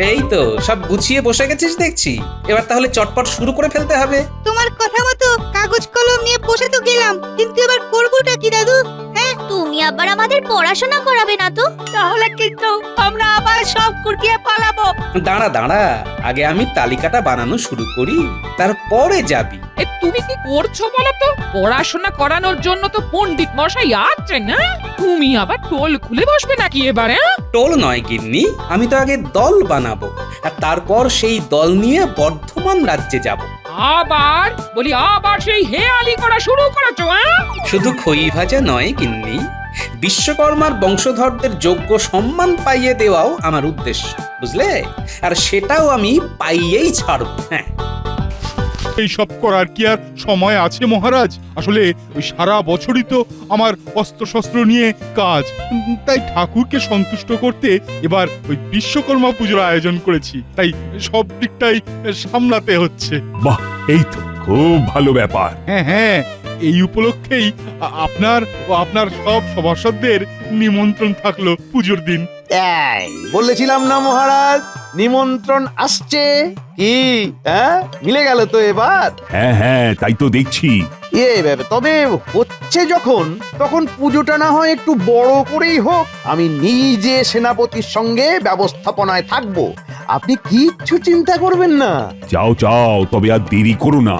এই তো সব গুছিয়ে বসে গেছিস দেখছি, এবার তাহলে চটপট শুরু করে ফেলতে হবে। তোমার কথা মতো কাগজ কলম নিয়ে বসে তো গেলাম, কিন্তু এবার করবোটা কি দাদু? হ্যাঁ, তুমি আবার আমাদের পড়াশোনা করাবে না তো? তাহলে কিন্তু আমরা আবার সব কুটিয়ে পালাবো। দাঁড়া দাঁড়া, আগে আমি তালিকাটা বানানো শুরু করি, তারপরে যাবি। তুমি কি করছো বলো তো? পড়াশোনা করানোর জন্য তো পণ্ডিত মশাই আছেন না, তুমি আবার টোল খুলে বসবে নাকি এবারে? টোল নয় গিন্নি, আমি তো আগে দল বানাবো, আর তারপর সেই দল নিয়ে বর্ধমান রাজ্যে যাব। আবার বলি, আবার সেই হেয়ালি করা শুরু করেছো? শুধু খই ভাজা নয় গিন্নি, বিশ্বকর্মার বংশধরদের যোগ্য সম্মান পাইয়ে দেওয়াও আমার উদ্দেশ্য, বুঝলে? আর সেটাও আমি পাইয়েই ছাড়ব। হ্যাঁ, এইসব করার কি আর সময় আছে মহারাজ? আসলে ওই সারা বছরই তো আমার অস্ত্রশস্ত্র নিয়ে কাজ, তাই ঠাকুরকে সন্তুষ্ট করতে এবার ওই বিশ্বকর্মা পুজোর আয়োজন করেছি, তাই সব দিকটাই সামলাতে হচ্ছে। বাহ, এই তো খুব ভালো ব্যাপার। হ্যাঁ হ্যাঁ, এই উপলক্ষেই আপনার ও আপনার সব সভাসদদের নিমন্ত্রণ থাকলো পুজোর দিন। এই বলেছিলাম না মহারাজ, নিমন্ত্রণ আসছে। কি হ্যাঁ, মিলে গেল তো এবার? হ্যাঁ হ্যাঁ, তাই তো দেখছি। তবে হচ্ছে যখন, তখন পুজোটা না হয় একটু বড় করেই হোক। আমি নিজে সেনাপতির সঙ্গে ব্যবস্থাপনায় থাকবো, আপনি কিচ্ছু চিন্তা করবেন না। যাও যাও, তবে আর দেরি করো না।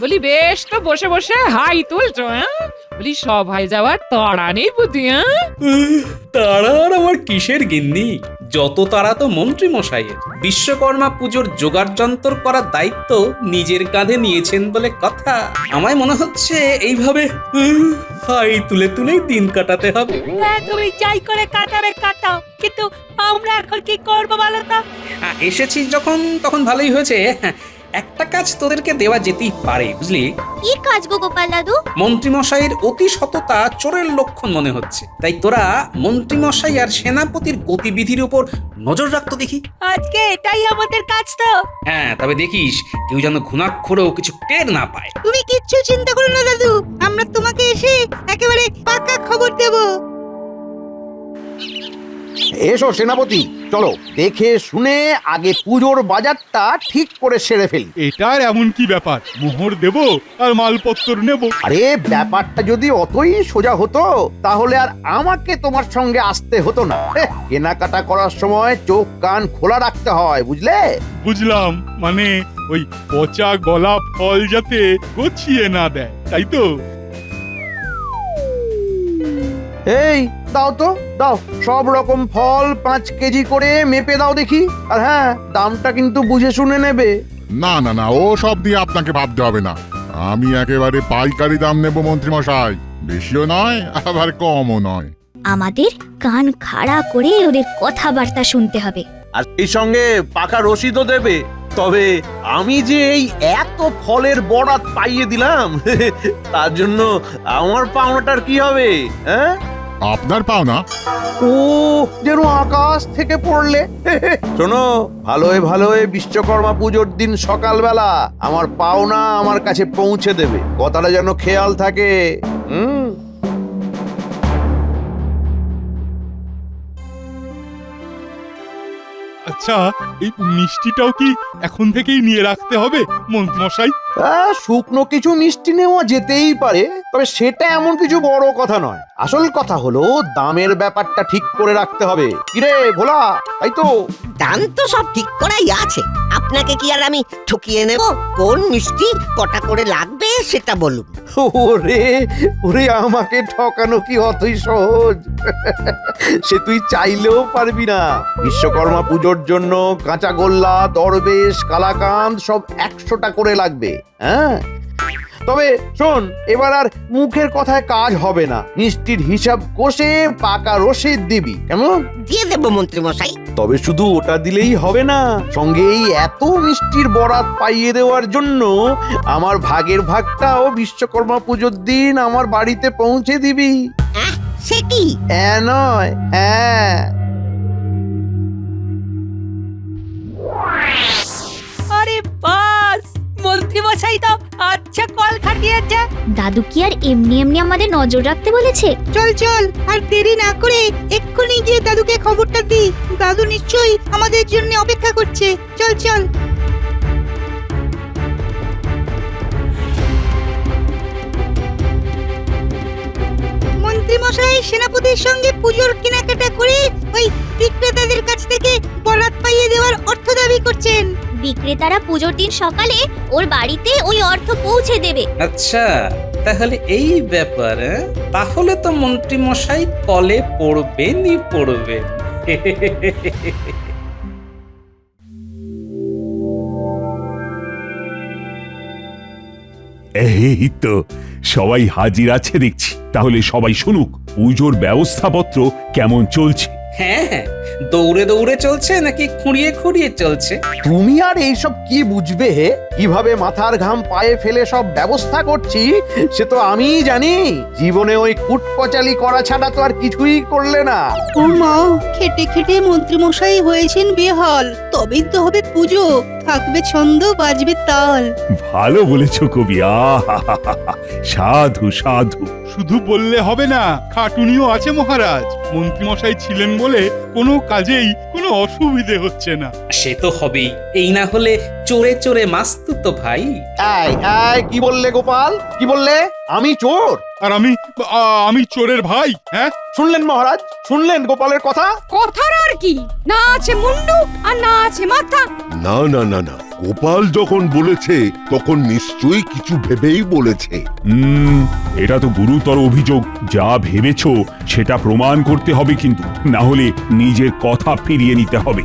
বলি বেশ তো বসে বসে হাই তুলছো? বলি সভায় যাওয়ার তাড়া নেই বুদ্ধি? তারা আর আমার কিসের গিন্নি, যত তারা তো মন্ত্রী মশাইয়ের। বিশ্বকর্মা পুজোর জোগাড় যন্ত্র করার দায়িত্ব নিজের কাঁধে নিয়েছেন বলে কথা। আমায় মনে হচ্ছে এইভাবে হাই তুলে তুলেই দিন কাটাতে হবে। তুমি যাই করে কাটাবে কাটাও, কিন্তু আমরা এখন কি করবো বলো তো? এসেছিস যখন তখন ভালোই হয়েছে। একটা কাজ তোদেরকে দেওয়া যেতেই পারে, বুঝলি? কি কাজ গো গোপাল দাদু? মন্ত্রীমশাইয়ের অতি সততা চোরের লক্ষণ মনে হচ্ছে, তাই তোরা মন্ত্রীমশাই আর সেনাপতির গতিবিধির উপর নজর রাখতো দেখি। আজকে এটাই আমাদের কাজ তো। হ্যাঁ, তবে দেখিস কেউ যেন ঘুণাক্ষরেও কিছু টের না পায়। তুমি কিচ্ছু চিন্তা করো না দাদু, আমরা তোমাকে এসে একেবারে পাকা খবর দেব। এসো সেনাপতি, চলো দেখে শুনে আগে পুজোর বাজারটা ঠিক করে সেরে ফেলি। এটার এমন কি ব্যাপার? মোহর দেব আর মালপত্র নেব। আরে ব্যাপারটা যদি অতই সোজা হতো, তাহলে আর আমাকে তোমার সঙ্গে আসতে হতো না। কেনাকাটা করার সময় চোখ কান খোলা রাখতে হয়, বুঝলে? বুঝলাম, মানে ওই পচা গলা ফল যাতে গছিয়ে না দেয়, তাই তো? এই দাও তো, দাও সব রকম ফল 5 কেজি করে মেপে দাও দেখি। আর হ্যাঁ, দামটা কিন্তু বুঝে শুনে নেবে। না না না, ও সব দিয়ে আপনাকে ভাবতে হবে না, আমি একেবারে পাইকারি দাম নেব মন্ত্রী মশাই, বেশিও নয় আবার কমও নয়। আমাদের কান খাড়া করে ওদের কথাবার্তা শুনতে হবে। আর সেই সঙ্গে পাকা রসিদও দেবে। তবে আমি যে এই এত ফলের বরাত পাইয়ে দিলাম, তার জন্য আমার পাওনাটার কি হবে? হ্যাঁ, আপনার পাওনা? ও যেন আকাশ থেকে পড়লে। শোনো, ভালোয় ভালোয় বিশ্বকর্মা পুজোর দিন সকালবেলা আমার পাওনা আমার কাছে পৌঁছে দেবে, কথাটা যেন খেয়াল থাকে। আচ্ছা, এই মিষ্টিটাও কি এখন থেকেই নিয়ে রাখতে হবে মন্ত্রীমশাই? শুকনো কিছু মিষ্টি নেওয়া যেতেই পারে, তবে সেটা এমন কিছু বড় কথা নয়। আসল কথা হলো দামের ব্যাপারটা ঠিক করে রাখতে হবে। কিরে ভোলা, তাই তো? দাম তো সব ঠিক করাই আছে, আপনাকে কি আর আমি ঠকিয়ে নেব? কোন মিষ্টি কটা করে লাগবে সেটা বলুন। ওরে ওরে, আমাকে ঠকানো কি অতই সহজ? সে তুই চাইলেও পারবি না। বিশ্বকর্মা পুজোর জন্য কাঁচা গোল্লা, দরবেশ, কালাকাঁদ সব 100টা করে লাগবে। হ্যাঁ, তবে শোন, এবার আর মুখের কথায় কাজ হবে না। মিষ্টির হিসাব কষে পাকা রসিদ দিবি, কেমন? দিয়ে দেব মন্ত্রী মশাই। তবে শুধু ওটা দিলেই হবে না, সঙ্গে এই এত মিষ্টির বরাত পাইয়ে দেওয়ার জন্য আমার ভাগের ভাগটাও বিশ্বকর্মা পুজোর দিন আমার বাড়িতে পৌঁছে দিবি। সে কি? হ্যাঁ নয়, হ্যাঁ। আরে বাস, মন্ত্রী মশাই তো আচ্ছা কল খাট তাড়াতাড়ি আর যা। দাদু কি আর এমনি এমনি আমাদের নজর রাখতে বলেছে? চল চল, আর দেরি না করে এক্ষুনি গিয়ে দাদুকে খবরটা দি। দাদু নিশ্চয়ই আমাদের জন্য অপেক্ষা করছে। চল চল। মন্ত্রী মশাই সেনাপতির সঙ্গে পুজোর কেনাকাটা করে ওই বিক্রেতাদের কাছ থেকে বরাত পাইয়ে দেওয়ার অর্থ দাবি করছেন। বিক্রেতারা পুজোর দিন সকালে ওর বাড়িতে ওই অর্থ পৌঁছে দেবে। আচ্ছা, তাহলে এই ব্যাপার, তাহলে তো মন্ত্রী মশাই কলে পড়বেনই পড়বেন। এই তো সবাই হাজির আছে দেখছি। তাহলে সবাই শুনুক পুজোর ব্যবস্থাপত্র কেমন চলছে। হ্যাঁ হ্যাঁ, দৌড়ে দৌড়ে চলছে নাকি খুঁড়িয়ে খুঁড়িয়ে চলছে? তুমি আর এইসব কি বুঝবে হে? কিভাবে মাথার ঘাম পায়ে ফেলে সব ব্যবস্থা করছি সে তো আমিই জানি। জীবনে ওই কুটকচালি করা ছাড়া তো আর কিছুই করলে না। ও মা, খেটে খেটে মন্ত্রী মশাই হয়েছেন বেহাল। তবেই তো হবে পুজো, থাকবে ছন্দ, বাজবে তাল। ভালো বলেছো কবি, সাধু সাধু। শুধু বললে হবে না, খাটুনিও আছে মহারাজ। মন্ত্রীমশাই ছিলেন বলে কোনো কাজেই কোনো অসুবিধে হচ্ছে না। সে তো হবেই, এই না হলে চোরে চোরে মাস্তু তো ভাই। এই এই, কি বললে গোপাল? কি বললে? আমি চোর? আর আমি চোরের ভাই? হ্যাঁ, শুনলেন মহারাজ? শুনলেন গোপালের কথা? কথার আর কি, না আছে মুন্ডু আর না আছে মাথা। না না না না, গোপাল যখন বলেছে তখন নিশ্চয়ই কিছু ভেবেই বলেছে। এটা তো গুরুতর অভিযোগ। যা ভেবেছো সেটা প্রমাণ করতে হবে, কিন্তু না হলে নিজের কথা ফিরিয়ে নিতে হবে।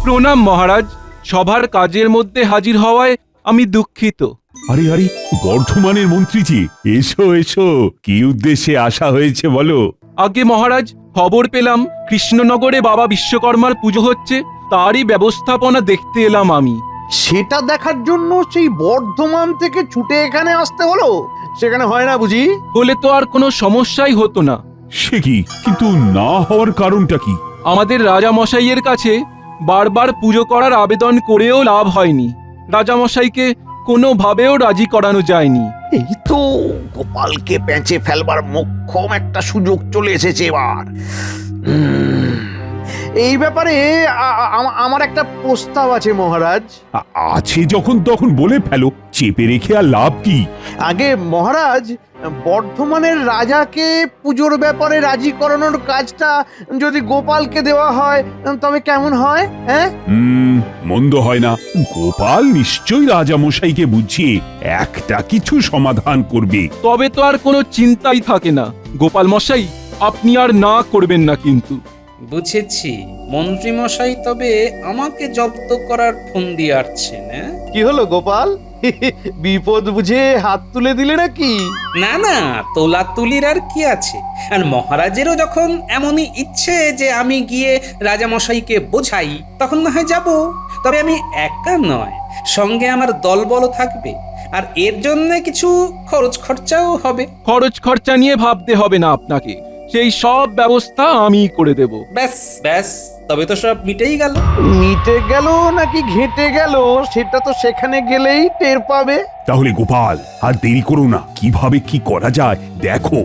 প্রণাম মহারাজ, সভার কাজের মধ্যে হাজির হওয়ায় আমি দুঃখিত। আরে আরে, বর্ধমানের মন্ত্রীজি, এসো এসো। কি উদ্দেশ্যে আসা হয়েছে বলো? আগে মহারাজ, খবর পেলাম কৃষ্ণনগরে বাবা বিশ্বকর্মার পুজো হচ্ছে, তারই ব্যবস্থাপনা দেখতে এলাম আমি। সেটা দেখার জন্য সেই বর্ধমান থেকে ছুটে এখানে আসতে হলো? সেখানে হয় না বুঝি? হলে তো আর কোনো সমস্যাই হতো না। সে কি, কিন্তু না হওয়ার কারণটা কি? আমাদের রাজামশাইয়ের কাছে বারবার পুজো করার আবেদন করেও লাভ হয়নি। রাজামশাইকে কোনোভাবেও রাজি করানো যায়নি। এই তো গোপালকে পেঁচে ফেলবার মোক্ষম একটা সুযোগ চলে এসেছে এবার। এই ব্যাপারে আমার একটা প্রস্তাব আছে মহারাজ। আছে যখন তখন বলে ফেলো, চেপে রেখে আর লাভ কি? আগে মহারাজ, বর্ধমানের রাজাকে পুজোর ব্যাপারে রাজি করানোর কাজটা যদি গোপালকে দেওয়া হয় তবে কেমন হয়? হ্যাঁ, মন্দ হয় না। গোপাল নিশ্চয়ই রাজামশাইকে বুঝিয়ে একটা কিছু সমাধান করবে। তবে তো আর কোনো চিন্তাই থাকে না। গোপাল মশাই, আপনি আর না করবেন না কিন্তু। বুঝেছি, মন্ত্রী মশাই তবে আমাকে জব্দ করার ফন্দি আটছেন। কি হলো গোপাল? বিপদ বুঝে হাত তুলে দিলে নাকি? না না, তোলা তুলির আর কি আছে। আর মহারাজেরও যখন এমনই ইচ্ছে যে আমি গিয়ে রাজামশাইকে বোঝাই, তখন না হয় যাব। তবে আমি একা নয়, সঙ্গে আমার দলবল থাকবে, আর এর জন্য কিছু খরচ খরচাও হবে। খরচ খরচা নিয়ে ভাবতে হবে না আপনাকে, সেই সব ব্যবস্থা আমি করে দেব। ব্যাস ব্যাস, তবে তো সব মিটেই গেল। মিটে গেল নাকি ঘেঁটে গেল সেটা তো সেখানে গেলেই টের পাবে। তাহলে গোপাল, আর দেরি করো না, কিভাবে কি করা যায় দেখো।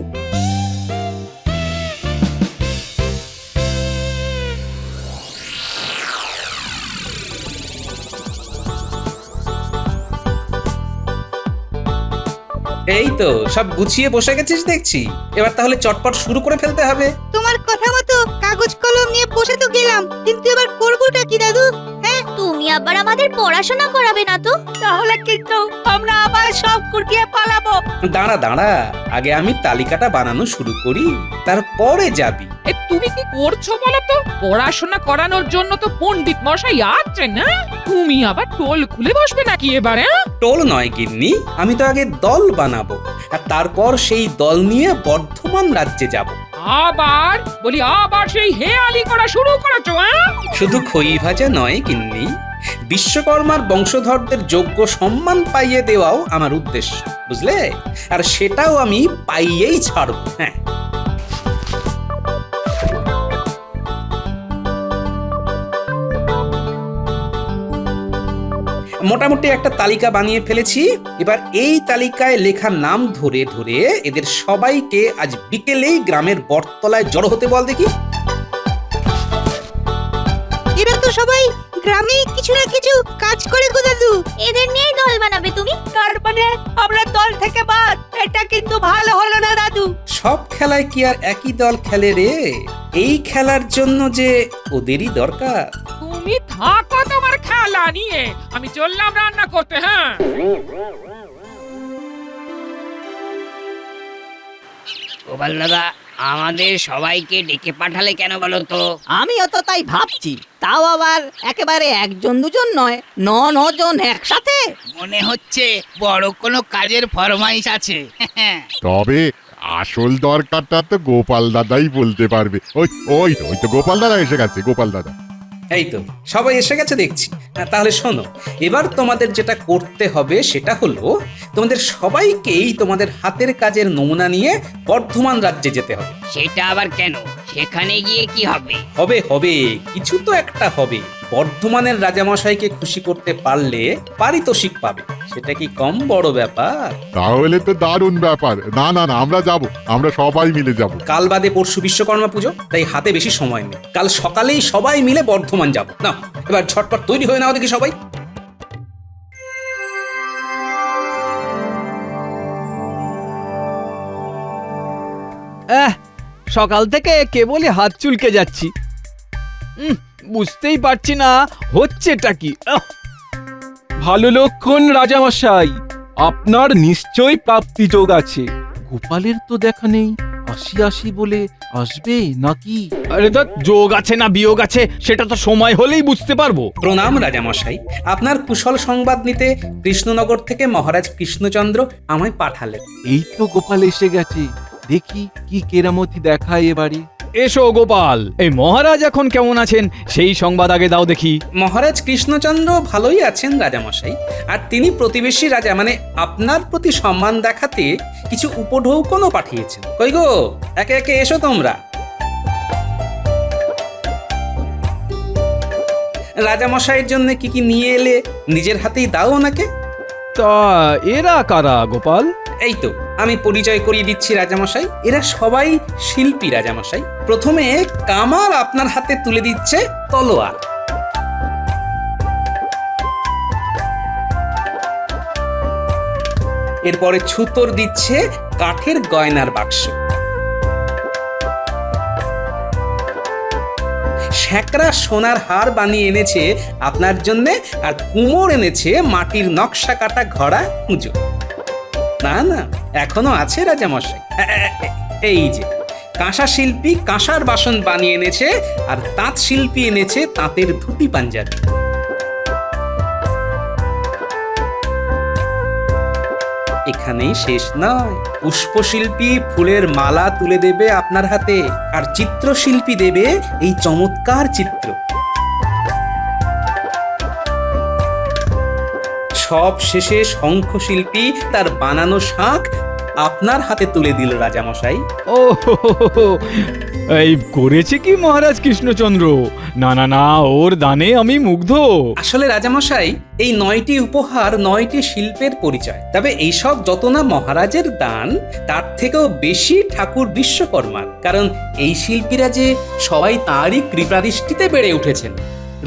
এই তো সব গুছিয়ে বসে গেছিস দেখছি। এবার তাহলে চটপট শুরু করে ফেলতে হবে। তোমার কথা মতো কাগজ কলম নিয়ে বসে তো গেলাম, কিন্তু এবার করবোটা কি দাদু? হ্যাঁ, তুমি আবার আমাদের পড়াশোনা করাবে না তো? তাহলে কিন্তু আমরা আবার সব কুটিয়ে পালাবো। দাঁড়া দাঁড়া, আগে আমি তালিকাটা বানানো শুরু করি, তারপরে যাবি। তুমি কি করছো বলো তো? পড়াশোনা করানোর জন্য তো পণ্ডিত মশাই আছেন না? তুমি আবার টোল খুলে বসবে নাকি এবারে? টোল নয় গিন্নি, আমি তো আগে দল বানাবো, আর তারপর সেই দল নিয়ে বর্ধমান রাজ্যে যাব। আবার সেই হেয়ালি করা শুরু করেছো? শুধু খই ভাজা নয় গিন্নি, বিশ্বকর্মার বংশধরদের যোগ্য সম্মান পাইয়ে দেওয়াও আমার উদ্দেশ্য, বুঝলে? আর সেটাও আমি পাইয়েই ছাড়ব। হ্যাঁ, মোটামুটি একটা তালিকা বানিয়ে ফেলেছি। এবার এই তালিকায় লেখা নাম ধরে ধরে এদের সবাইকে আজ বিকেলেই গ্রামের বটতলায় জড়ো হতে বল দেখি। এরা তো সবাই গ্রামে কিছু না কিছু কাজ করে গো দাদু। এদের নিয়েই দল বানাবে তুমি? তার মানে আমরা দল থেকে বাদ, এটা কিন্তু ভালো হলো না দাদু। সব খেলায় কি আর একই দল খেলে রে? এই খেলার জন্য যে ওদেরই দরকার। তুমি থাকো তোমার খেলা নিয়ে, আমি চললাম রান্না করতে। হ্যাঁ, গোপাল দাদা, আমাদের সবাইকে ডেকে পাঠালে কেন বলো তো? আমিও তো তাই ভাবছি, তাও আবার একেবারে একজন দুজন নয়, নজন একসাথে। মনে হচ্ছে বড় কোনো কাজের ফরমাইশ আছে। তবে আসল দরকারটা তো গোপাল দাদাই বলতে পারবে। ওই তো গোপাল দাদা এসে গেছে, গোপাল দাদা। এই তো সবাই এসে গেছে দেখছি। তাহলে শোনো, এবার তোমাদের যেটা করতে হবে সেটা হলো তোমাদের সবাইকেই তোমাদের হাতের কাজের নমুনা নিয়ে বর্ধমান রাজ্যে যেতে হবে। সেটা আবার কেন? সেখানে গিয়ে কি হবে? হবে কিছু তো একটা হবে। বর্ধমানের রাজামশাইকে খুশি করতে পারলে পারিতোষিক পাবে। সেটা কি কম বড় ব্যাপার? তাহলে তো দারুণ ব্যাপার। না আমরা যাব, আমরা সবাই মিলে যাব। কাল বাদে পরশু বিশ্বকর্মা পুজো, তাই হাতে বেশি সময় নেই। কাল সকালেই সবাই মিলে বর্ধমান যাব। না, এবার ঝটপট তৈরি হয়ে নাও দেখি সবাই। সকাল থেকে কেবলই হাত চুলকে যাচ্ছি, বুঝতেই পারছি না হচ্ছেটা কি। ভালো লক্ষণ রাজামশাই, আপনার নিশ্চয় প্রাপ্তি যোগ আছে। গোপালের তো দেখা নেই, আসি বলে আসবে নাকি? আরে তো যোগ আছে না বিয়োগ আছে সেটা তো সময় হলেই বুঝতে পারবো। প্রণাম রাজামশাই, আপনার কুশল সংবাদ নিতে কৃষ্ণনগর থেকে মহারাজ কৃষ্ণচন্দ্র আমায় পাঠালেন। এই তো গোপাল এসে গেছে, দেখি কি কেরামতি দেখায় এবারে। এসো গোপাল, এই মহারাজ এখন কেমন আছেন সেই সংবাদ আগে দাও দেখি। মহারাজ কৃষ্ণচন্দ্র ভালোই আছেন রাজামশাই, আর তিনি প্রতিবেশী রাজা মানে আপনার প্রতি সম্মান দেখাতে কিছু উপঢৌকনও পাঠিয়েছেন। কই গো, একে একে এসো তোমরা। রাজামশাইয়ের জন্য কি কি নিয়ে এলে নিজের হাতেই দাও ওনাকে। তা এরা কারা গোপাল? এই তো আমি পরিচয় করিয়ে দিচ্ছি রাজামশাই, এরা সবাই শিল্পী রাজামশাই। প্রথমে কামার আপনার হাতে তুলে দিচ্ছে তলোয়ার, এরপরে ছুতোর দিচ্ছে কাঠের গয়নার বাক্স, শ্যাকরা সোনার হার বানিয়ে এনেছে আপনার জন্যে, আর কুমোর এনেছে মাটির নকশা কাটা ঘোড়া পুজো। না এখনো আছে রাজামশাই। এই যে কাঁসা শিল্পী কাঁসার বাসন বানিয়ে এনেছে, আর তাঁত শিল্পী এনেছে তাঁতের ধুতি পাঞ্জাবি। এখানেই শেষ নয়, পুষ্পশিল্পী ফুলের মালা তুলে দেবে আপনার হাতে, আর চিত্রশিল্পী দেবে এই চমৎকার চিত্র। সব শেষে শঙ্খশিল্পী তার বানানো শাঁখ আপনার হাতে তুলে দিল রাজামশাই। ও এই করেছে কি মহারাজ কৃষ্ণচন্দ্র? না ওর দানে আমি মুগ্ধ। আসলে রাজামশাই, এই 9টি উপহার 9টি শিল্পের পরিচয়। তবে এইসব যত না মহারাজের দান, তার থেকেও বেশি ঠাকুর বিশ্বকর্মার, কারণ এই শিল্পীরা যে সবাই তাঁরই কৃপাদৃষ্টিতে বেড়ে উঠেছেন।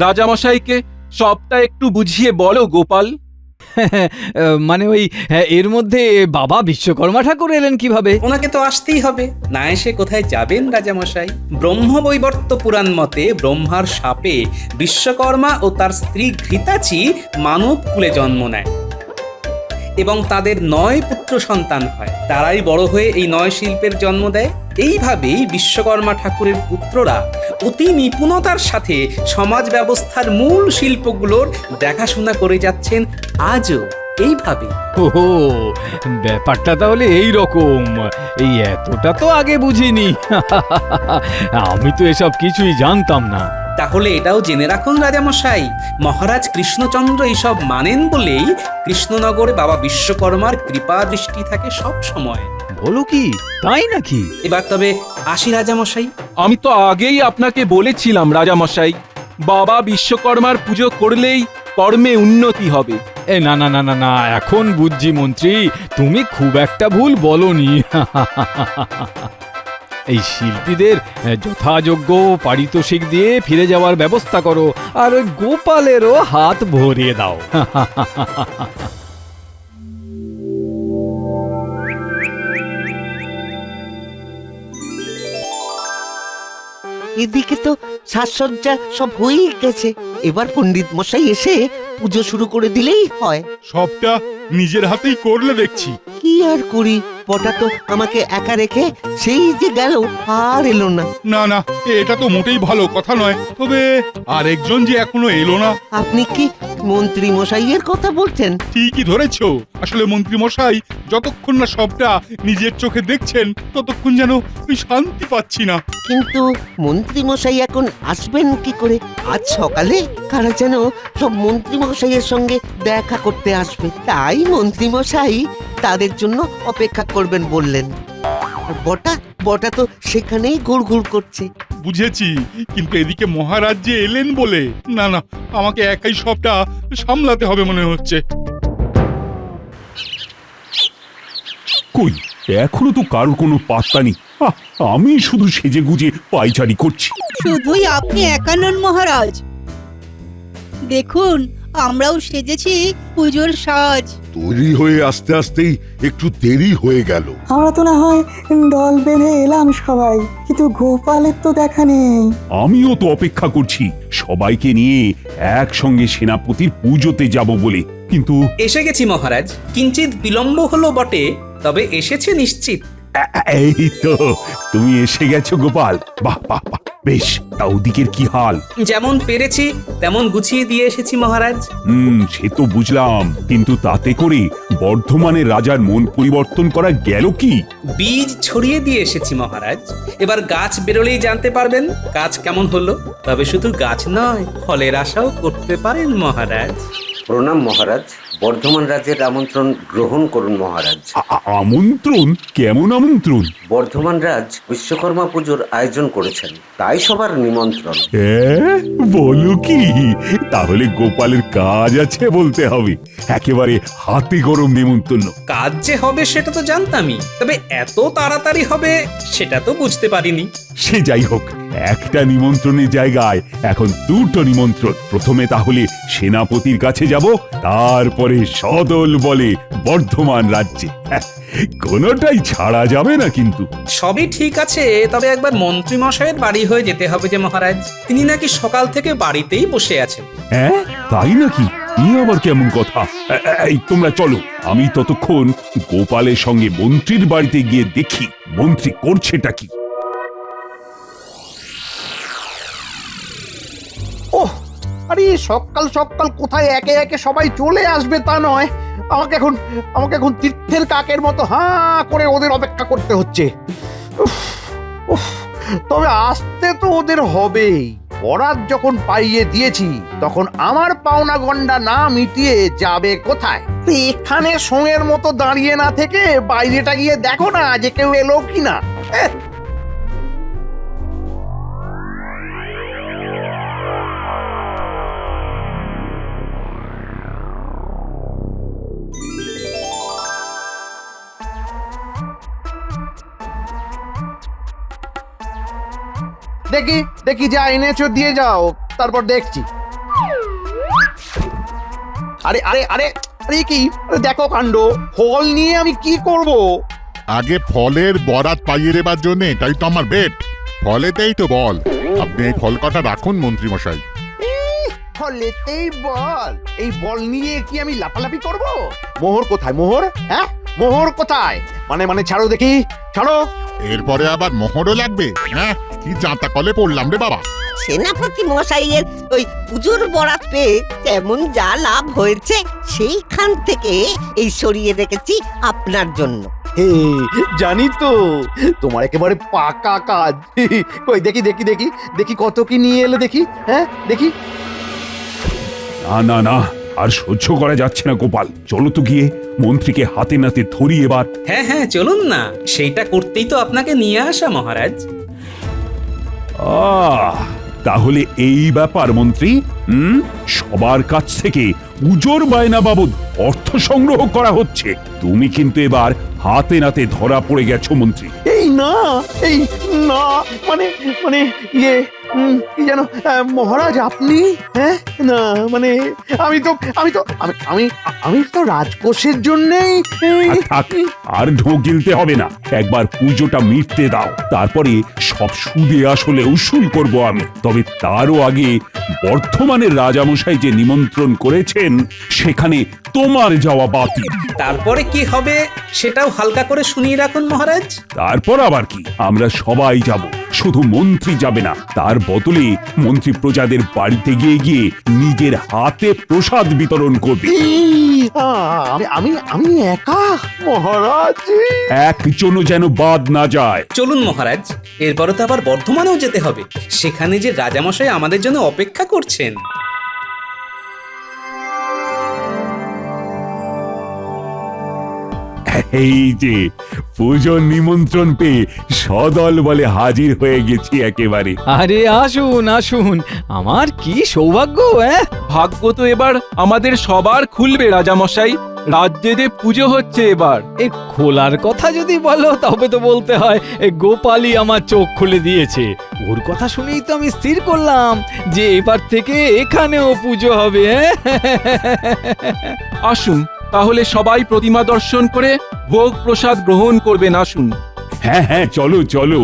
রাজামশাইকে সবটা একটু বুঝিয়ে বলো গোপাল। মানে ওই এর মধ্যে বাবা বিশ্বকর্মা ঠাকুর এলেন কিভাবে? ওনাকে তো আসতেই হবে, না এসে কোথায় যাবেন রাজামশাই? ব্রহ্মবৈবর্ত পুরাণ মতে ব্রহ্মার শাপে বিশ্বকর্মা ও তার স্ত্রী ঘৃতাচি মানব কুলে জন্ম নেয় এবং তাদের 9 পুত্র সন্তান হয়। তারাই বড় হয়ে এই 9 শিল্পের জন্ম দেয়। এইভাবেই বিশ্বকর্মা ঠাকুরের পুত্ররা অতি নিপুণতার সাথে সমাজ ব্যবস্থার মূল শিল্পগুলোর দেখাশোনা করে যাচ্ছেন আজও এইভাবে। ও ব্যাপারটা তাহলে এই রকম। এই এতটা তো আগে বুঝিনি। আমি তো এসব কিছুই জানতাম না। তাহলে এটাও জেনে রাখুন রাজামশাই, মহারাজ কৃষ্ণচন্দ্র এইসব মানেন বলেই কৃষ্ণনগরে বাবা বিশ্বকর্মার কৃপা দৃষ্টি থাকে সব সময়। বলো কি, তাই নাকি? এবার তবে আসি রাজামশাই। আমি তো আগেই আপনাকে বলেছিলাম রাজামশাই, বাবা বিশ্বকর্মার পুজো করলেই কর্মে উন্নতি হবে। এ না না না না না, এখন বুঝছি মন্ত্রী, তুমি খুব একটা ভুল বলনি। এই শিল্পীদের যথাযোগ্য পারিতোষিক দিয়ে ফিরে যাওয়ার ব্যবস্থা করো, আর ওই গোপালেরও হাত ভরিয়ে দাও। এদিকে তো সাজসজ্জা সব হয়েই গেছে, এবার পণ্ডিত মশাই এসে পুজো শুরু করে দিলেই হয়। সবটা নিজের হাতেই করলে দেখছি। কি আর করি, পটা তো আমাকে একা রেখে সেই যে গেল, আর এলো না। না না, এটা তো মোটেই ভালো কথা নয়। তবে আরেকজন যে এখনো এলো না। আপনি কি মন্ত্রী মশাইয়ের কথা বলছেন? ঠিকই ধরেছো। আসলে মন্ত্রী মশাই যতক্ষণ না সবটা নিজের চোখে দেখছেন ততক্ষণ যেন ওই শান্তি পাচ্ছি না। কিন্তু মন্ত্রী মশাই এখন আসবেন কি করে? আজ সকালে কারা যেন সব মন্ত্রী মশাইয়ের সঙ্গে দেখা করতে আসবে, তাই মন্ত্রী মশাই তাদের জন্য অপেক্ষা করবেন বললেন। আর বটা তো সেখানেই ঘুরঘুর করছে। বুঝেছি, কিন্তু এদিকে মহারাজ যে এলেন বলে, না না, আমাকে একাই সবটা সামলাতে হবে মনে হচ্ছে। কই এখনো তো কারোর কোনো পাত্তা নেই। আমি শুধু সেজে গুজে পাইচারি করছি। শুধুই আপনি একা নন মহারাজ, দেখুন আমরাও সেজেছি পুজোর সাজ। তৈরি হয়ে আস্তে আস্তেই একটু দেরি হয়ে গেল। আমরা তো না হয় দল বেঁধে এলাম সবাই, কিন্তু গোপালের তো দেখা নেই। আমিও তো অপেক্ষা করছি সবাইকে নিয়ে একসঙ্গে সেনাপতির পুজোতে যাব বলে, কিন্তু এসে গেছি মহারাজ। কিঞ্চিত বিলম্ব হলো বটে, তবে এসেছে নিশ্চিত। এই তো তুমি এসে গেছো গোপাল। বাহ বাহ বাহ, বেশ। তা ওদিকের কি হাল? যেমন পেরেছি তেমন গুছিয়ে দিয়ে এসেছি মহারাজ। সে তো বুঝলাম, কিন্তু তাতে করে বর্ধমানের রাজার মন পরিবর্তন করা গেল কি? বীজ ছড়িয়ে দিয়ে এসেছি মহারাজ। এবার গাছ বেরোলেই জানতে পারবেন কাজ কেমন হলো। তবে শুধু গাছ নয়, ফলের আশাও করতে পারেন মহারাজ। প্রণাম মহারাজ, বর্ধমান রাজ্যের আমন্ত্রণ গ্রহণ করুন মহারাজ। আমন্ত্রণ? কেমন আমন্ত্রণ? বর্ধমান রাজ বিশ্বকর্মা পুজোর আয়োজন করেছেন, তাই সবার নিমন্ত্রণ। বলো কি? তাহলে গোপালের কাজ আছে বলতে হবে। একেবারে হাতে গরম নিমন্ত্রণ। কাজ যে হবে সেটা তো জানতামই, তবে এত তাড়াতাড়ি হবে সেটা তো বুঝতে পারিনি। সে যাই হোক, একটা নিমন্ত্রণের জায়গায় এখন দুটো নিমন্ত্রণ। প্রথমে তাহলে সেনাপতির কাছে যাব, তারপরে সদল বলে বর্ধমান রাজ্যে। কোনোটাই ছাড়া যাবে না কিন্তু। সবই ঠিক আছে, তবে একবার মন্ত্রী মশাইয়ের বাড়ি হয়ে যেতে হবে যে মহারাজ। তিনি নাকি সকাল থেকে বাড়িতেই বসে আছেন। হ্যাঁ, তাই নাকি? নিয়ে আবার কেমন কথা? এই তোমরা চলো, আমি ততক্ষণ গোপালের সঙ্গে মন্ত্রীর বাড়িতে গিয়ে দেখি মন্ত্রী করছেটা কি। ওহ, আরে সকাল সকাল কোথায় একে একে সবাই চলে আসবে তা নয়, আমাকে এখন তীর্থের কাকের মতো হাঁ করে ওদের অপেক্ষা করতে হচ্ছে। তবে আসতে তো ওদের হবেই। বরাত যখন পাইয়ে দিয়েছি তখন আমার পাওনা গন্ডা না মিটিয়ে যাবে কোথায়? এখানে সোঁয়ের মতো দাঁড়িয়ে না থেকে বাইরেটা গিয়ে দেখো না যে কেউ এলো কিনা। দেখি দেখি যা এনেছো দিয়ে যাও, তারপর দেখছি। আরে আরে আরে আরে কি দেখো কাণ্ড, ফল নিয়ে আমি কি করব? আগে ফলের বরাত পাইয়ে দেবার জন্য এটাই তো আমার বেট। ফলেতেই তো বল। আপনি এই ফল কটা রাখুন মন্ত্রী মশাই। ফলেতেই বল? এই বল নিয়ে কি আমি লাফালাফি করব? মোহর কোথায়? মোহর? হ্যাঁ, মোহর কোথায়? মানে ছাড়ো দেখি, ছাড়ো। এরপরে আবার মোহরও লাগবে? হ্যাঁ, কি জাঁতা কলে পড়লাম রে বাবা। সেনাপতি মশাইয়ের ওই পুজোর বরাত পেয়ে তেমন যা লাভ হয়েছে সেইখান থেকে এই সরিয়ে রেখেছি আপনার জন্য। হে, জানি তো তোমার একেবারে পাকা কাজ। কই দেখি দেখি দেখি দেখি কত কি নিয়ে এলে দেখি। হ্যাঁ দেখি। না না না, আর সহ্য করা যাচ্ছে না গোপাল। চলো তো গিয়ে মন্ত্রীকে হাতে নাতে ধরি এবার। হ্যাঁ হ্যাঁ, চলুন না, সেইটা করতেই তো আপনাকে নিয়ে আসা মহারাজ। তাহলে এই ব্যাপার মন্ত্রী, সবার কাছ থেকে পুজোর বায়না বাবদ অর্থ সংগ্রহ করা হচ্ছে। তুমি কিন্তু এবার হাতে নাতে ধরা পড়ে গেছো মন্ত্রী। এই না মানে মানে ইয়ে কি যেন মহারাজ আপনি, হ্যাঁ না মানে আমি তো রাজকোষের জন্যই। থাক, আর ঢোক গিলতে হবে না, একবার পুজোটা মিটতে দাও, তারপরে সব সুদে আসলে উসুল করব আমি। তবে তারও আগে বর্ধমানের রাজামশাই যে নিমন্ত্রণ করেছেন সেখানে তোমার যাওয়া বাতিল। তারপরে কি হবে সেটাও হালকা করে শুনিয়ে রাখুন মহারাজ। তারপর আবার কি, আমরা সবাই যাব, শুধু মন্ত্রী যাবে না। তার বদলে মন্ত্রী প্রজাদের বাড়িতে গিয়ে গিয়ে নিজের হাতে প্রসাদ বিতরণ করবে। আমি একা মহারাজ? একজনও যেন বাদ না যায়। চলুন মহারাজ, এরপরে তো আবার বর্ধমানেও যেতে হবে, সেখানে যে রাজামশাই আমাদের জন্য অপেক্ষা করছেন। এই যে পুজোর নিমন্ত্রণ পেয়ে সদল বলে হাজির হয়ে গেছি একেবারে। আরে আসুন আসুন, আমার কি সৌভাগ্য। ভাগ্য তো এবার আমাদের সবার খুলবে রাজামশাই। রাজ্যে যে পুজো হচ্ছে এবার। এই খোলার কথা যদি বলো তবে তো বলতে হয় এই গোপালই আমার চোখ খুলে দিয়েছে। ওর কথা শুনেই তো আমি স্থির করলাম যে এবার থেকে এখানেও পুজো হবে। আসুন তাহলে সবাই প্রতিমা দর্শন করে ভোগ প্রসাদ গ্রহণ করবেন। আসুন। হ্যাঁ হ্যাঁ, চলো চলো।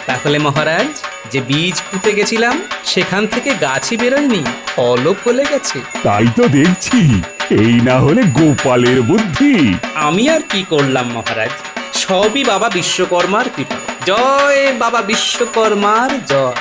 তাহলে মহারাজ, যে বীজ পুঁতে গেছিলাম সেখান থেকে গাছই বেরোয়নি, ফলও ফলে গেছে। তাই তো দেখছি, এই না হলে গোপালের বুদ্ধি। আমি আর কি করলাম মহারাজ, সবই বাবা বিশ্বকর্মার কৃপা। জয় বাবা বিশ্বকর্মার জয়।